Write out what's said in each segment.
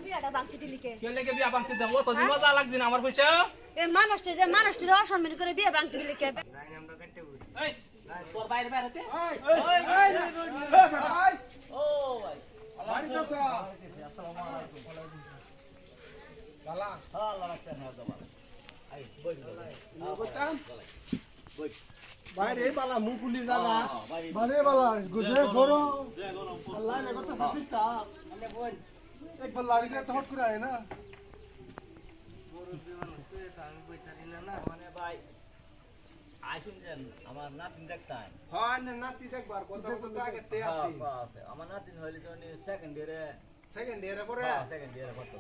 বিয়াটা Ban Ki দিলি কে? কে লেগে বিয়া ভাঙতে দেবো তো মজা লাগছে না আমার পয়সা এ মানুষটির অসম্মান করে বিয়া ভাঙতে দিলি কে? এই তোর বাইরে বেরোতে ও ভাই বাড়ি যাচ্ছ? আসসালামু আলাইকুম বালা হ্যাঁ আল্লাহ রাখতে না দাও আই বই বলতাম বই বাইরে বালা মুকুলি জায়গা বাড়ি বাইরে বালা গুজে গরো যে গরম আল্লাহ রে কথা সত্যিটা আলে বল এক বালা রে তো হট করে আয় না মানে ভাই আইসুন যেন আমার নাতিন দেখতাম হ্যাঁ না নাতি দেখবার কথা তো আগে তে আছে আছে আমার নাতিন হইলে তো সেকেন্ড ইয়ারে সেকেন্ড ইয়ারে পরে সেকেন্ড ইয়ারে পড়তো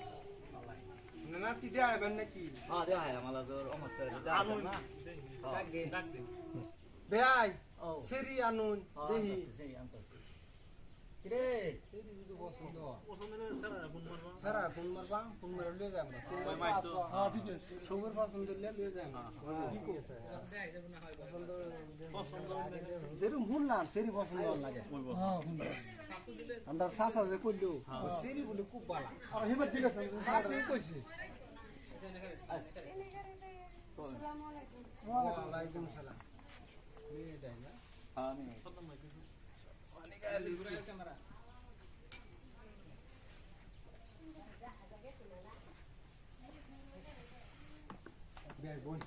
না নাতি দে আইবেন নাকি হ্যাঁ দেখা হয় আমার তো অমত করে আনুন না ডাক দে বেআই ও সেরি আনুন দেহি সেই আনতো কিরে সেরি যদি পছন্দ সারা ফোন মারবা ফোন মার লিয়ে যাম না ফোন মারবা হ্যাঁ ঠিক আছে সবর পছন্দ লিয়ে যাম কি কো পছন্দ যেরু শুনলাম সেরি পছন্দ লাগে হ্যাঁ আমরা সাসা যে কইলো সেরি বলে খুব ভালো আর হেবার ঠিক আছে সাসা কইছে আসসালামু আলাইকুম। ওয়া আলাইকুম সালাম নিয়ে যাই না আমি অনেক আলি ক্যামেরা বেআই বই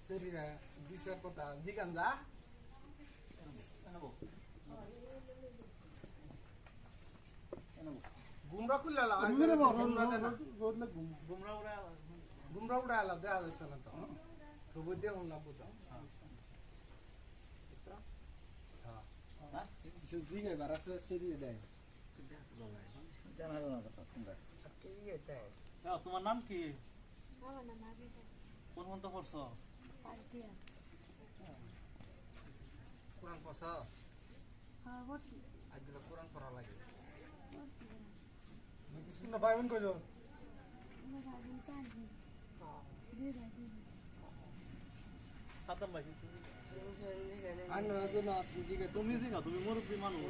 সেরিরা বিষয় কথা জিগান যা গুমরা কুল্লা লা গুমরা উড়া লা দেখা যাচ্ছে না তো সবুজ দিয়ে উন্না বুঝা হ্যাঁ কিছু দিকে বারাসে সেরি দেয় জানালো না কথা তোমরা তোমার নাম কি আমার নাম আবিদা। কোন মন্ত পড়ছো ফার্স্ট ইয়ার। কোরআন পড়ছা হ্যাঁ বলছি। আজকে কোরআন পড়া লাগে বলছি। না ভাই মন কইছো আমার ভাই জানি। বিয়া দিবি। সাতাম ভাই আন না যে না দিকে তুমি জিগা তুমি মুরব্বী মানুষ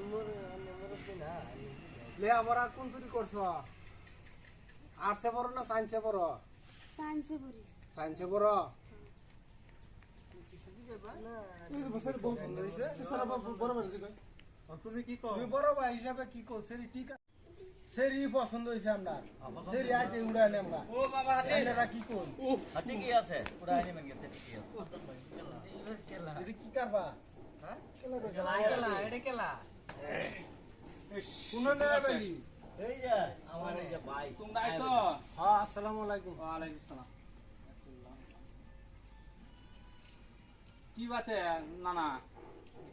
লে আমরা কোন চুরি করছো আর্টসে পড়ো না সায়েন্সে পড়ো সায়েন্সে পড়ি। সায়েন্সে পড়ো এই বছর বহুত সুন্দর হইছে সারা বড় বড় দিকে তুমি কি কও তুমি বড় ভাই হিসাবে কি কো সেরি ঠিক আছে সেরি পছন্দ হইছে আমরা সেরি আইতে উড়াইলে আমরা ও বাবা হাতে এরা কি কো ঠিকই আছে পুরা আইনি মেন গেছে ঠিকই আছে এটা কি করবা হ্যাঁ কেলা কোন না বলি এই যে আমার এই যে ভাই তোমরা আইছো হ্যাঁ আসসালামু আলাইকুম ওয়া আলাইকুম সালাম কি বাতে না না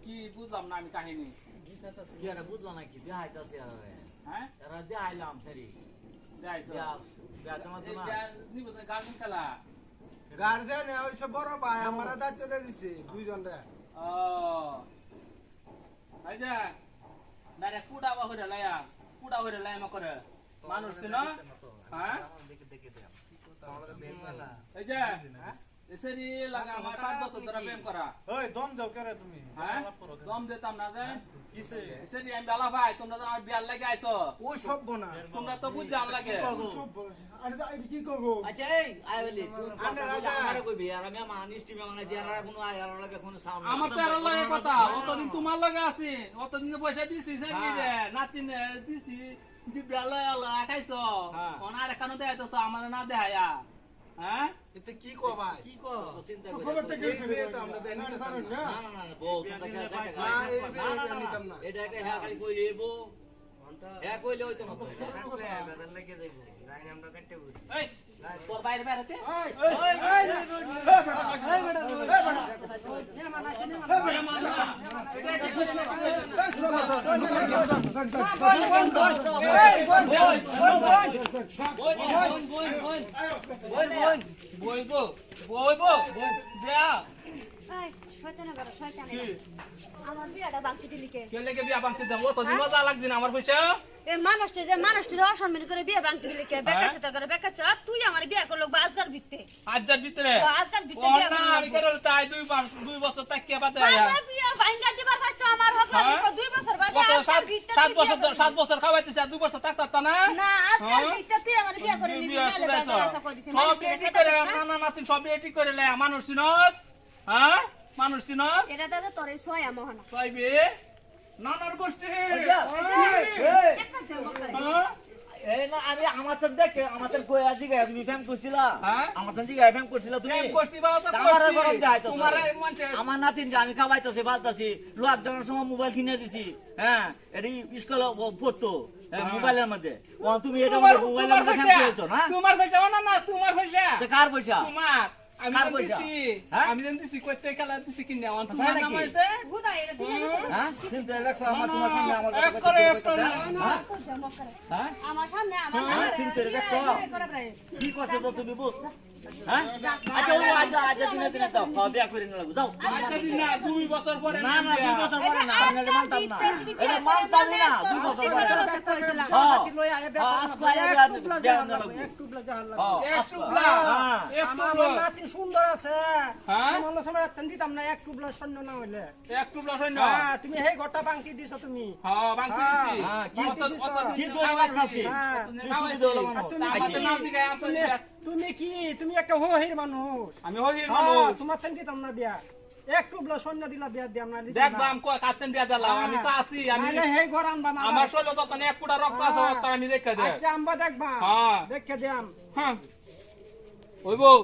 কি বুঝলাম না আমি কাহিনী কি আরে বুঝলো না কি দেখাইতাছে হ্যাঁ তারা দেখাইলাম সারি যাইছো দেয়া তোমার তো না নিবো তো গার্ডেন খেলা গার্জেন হইছে বড় ভাই আমারে দায়িত্ব দিয়ে দিছে দুইজন রে ও আইজা নারে কুড়া হইরা লায়া কুড়া হইরা লায়া করে মানুষ ছিল হ্যাঁ এই যে এসেরি লাগা আমার 5 বছর ধরে প্রেম করা ওই দম দাও করে তুমি হ্যাঁ দম দিতাম না যে কিসে এসেরি আমি বালা ভাই তোমরা তো আর বিয়ার লাগে আইছো ওই সব বনা তোমরা তো বুঝজাম লাগে আরে কি করবো আচ্ছা এই আইবলি তুই আমারে কইবি আর আমি মানিস টিমে মানে যে আর কোনো আয়ার লাগে কোনো সামনে আমার তো আর লাগে কথা অতদিন তোমার লাগে আছি অতদিন পয়সা দিছি সেরি রে নাতিন দিছি যে বিয়ার লাগা খাইছো ওনার এখানে দেখাইতেছো আমার না দেখায়া হ্যাঁ এতে কি কো ভাই কি কো চিন্তা করে খবর থেকে শুনে তো আমরা বেনি না না না বউ তোমরা দেখা না এই বেনি নিতাম না এটা একটা হ্যাঁ খালি কইলে বউ হ্যাঁ কইলে হইতো না তো এই তোর বাইরে বেরোতে বলবো বলবো দেয়া এই শয়তানে বড় শয়তানে। আমার বিয়াটা বাংকি দিলি কে? কে লেগে বিয়া ভাঙতে দেবো তো মজা লাগছে না আমার পয়সা এ মানুষটির অসম্মান করে বিয়া ভাঙতে দিলি কে? বেকাচ্ছে তো করে বেকাচ্ছে। তুই আমার বিয়া করলো আজকার ভিত্তে। আজকের ভিতরে আজকার ভিত্তে ও বিয়া না আমি করলো। করে তাই 2 বছর তাক কে বাদে আমার বিয়া ভাঙ্গা দিবার পাঁচটা আমার হক না। 2 বছর বাদে কত 7 বছর খাওয়াইতেছি আর 2 বছর থাকতা না না আজকাল বিটটা তুই আমার বিয়ে করে নিবি তাহলে বেজার কই দিছিস সব এটি করে নানা নাতিন সব এটি করে লে মানুষ চিনত হ্যাঁ মানুষ চিনত এটা দাদা তোরে ছয়া মহানা কইবে নানার গোষ্ঠী এই না আমি আমাদের দেখে আমাদের কই আজি গায় তুমি ফ্যান করছিলা হ্যাঁ? আমাদের জি গায় ফ্যান করছিলা তুমি গোষ্ঠী বলা তো আমারে গরম দেয় তো তোমার মনছে আমার নাতিন যে আমি খাওয়াইতেছি বালতাছি লকডাউনের সময় মোবাইল কিনে দিছি হ্যাঁ এটি স্কুলে পড়তো মোবাইলের মধ্যে ও তুমি এটা মোবাইলের মধ্যে ফ্যান করেছো না তোমার পয়সা না তোমার পয়সা তো কার পয়সা তোমার আমি কার জান পয়সা? দিছি হ্যাঁ? আমি জান দিছি কইতে খেলা দিছি কিনে অন তাই তোমার নাকি? নাম হইছে বুদা এটা দিলে হ্যাঁ চিন্তা রাখছো আমার তোমার সামনে আমার এক করে এক করে। হ্যাঁ কইছে মক্কারে হ্যাঁ আমার সামনে আমার হ্যাঁ, চিন্তা রাখছো কি করছো তো তুমি বুঝ হ্যাঁ আচ্ছা ও আজ দিনে দাও বিয়া করে নিয়ে লাগো যাও আজকে দিন না 2 বছর পরে না না 2 বছর পরে না আমি এটা মানতাম না এটা মানতাম না 2 বছর পরে হ্যাঁ আজকে আয়া দেন না লাগবে এক টুকলা আমার নাতি সুন্দর আছে হ্যাঁ আমার সময় রাখতেন দিতাম না এক টুবলা সৈন্য না হইলে এক টুকলা সৈন্য হ্যাঁ তুমি সেই ঘরটা বাংতি দিছো তুমি হ্যাঁ বাংতি দিছি হ্যাঁ, কি কি কি দই আমার কাছে হ্ঁ, কি সুবিধা হলো মানুষ তুমি আমাদের নাম দিকে তুমি কি তুমি একটা হহির মানুষ আমি হইর হ্যাঁ, মানুষ তোমার তেন দিতাম না বিয়া এক টুবলা সৈন্য দিলা বিয়া দিয়াম না দেখবা আমি কয় কাটেন দিয়া দিলাম আমি তো আছি আমি নাইলে সেই ঘর আনবা না আমার শরীরে তো এক কুড়া রক্ত আছে রক্ত আমি রেখে দে আচ্ছা আম্বা দেখবা হ্যাঁ। দেখে দিয়াম হ্যাঁ ওইবো